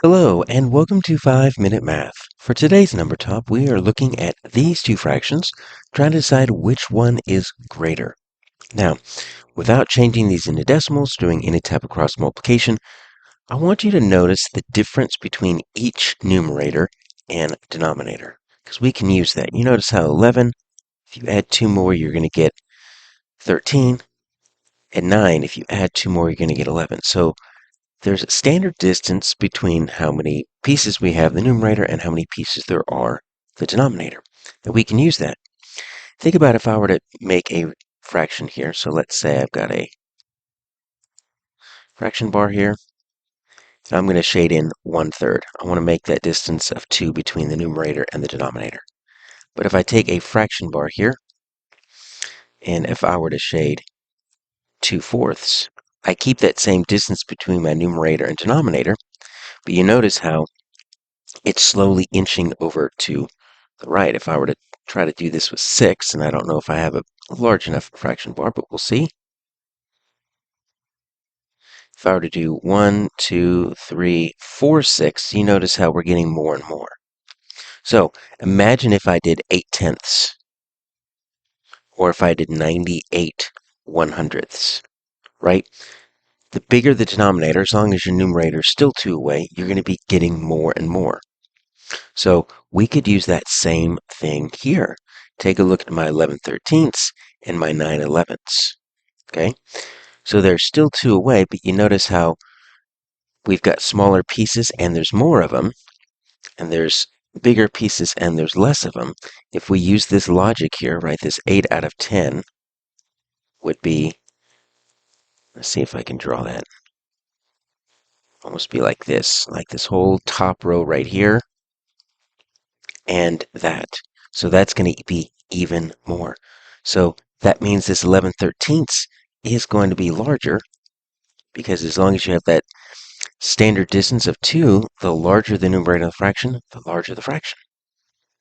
Hello, and welcome to 5 Minute Math. For today's number top, we are looking at these two fractions, trying to decide which one is greater. Now, without changing these into decimals, doing any type of cross multiplication, I want you to notice the difference between each numerator and denominator, because we can use that. You notice how 11, if you add two more, you're going to get 13, and 9, if you add two more, you're going to get 11. So there's a standard distance between how many pieces we have in the numerator and how many pieces there are the denominator. And we can use that. Think about if I were to make a fraction here. So let's say I've got a fraction bar here. And I'm going to shade in 1/3. I want to make that distance of 2 between the numerator and the denominator. But if I take a fraction bar here, and if I were to shade 2/4, I keep that same distance between my numerator and denominator, but you notice how it's slowly inching over to the right. If I were to try to do this with 6, and I don't know if I have a large enough fraction bar, but we'll see. If I were to do 1, 2, 3, 4, 6, you notice how we're getting more and more. So imagine if I did 8/10, or if I did 98/100ths, right? The bigger the denominator, as long as your numerator is still 2 away, you're going to be getting more and more. So we could use that same thing here. Take a look at my 11/13ths and my 9/11ths. Okay, so they're still 2 away, but you notice how we've got smaller pieces and there's more of them, and there's bigger pieces and there's less of them. If we use this logic here, right, this 8 out of 10 would be, let's see if I can draw that, almost be like this whole top row right here, and that. So that's going to be even more. So that means this 11/13 is going to be larger, because as long as you have that standard distance of 2, the larger the numerator of the fraction, the larger the fraction.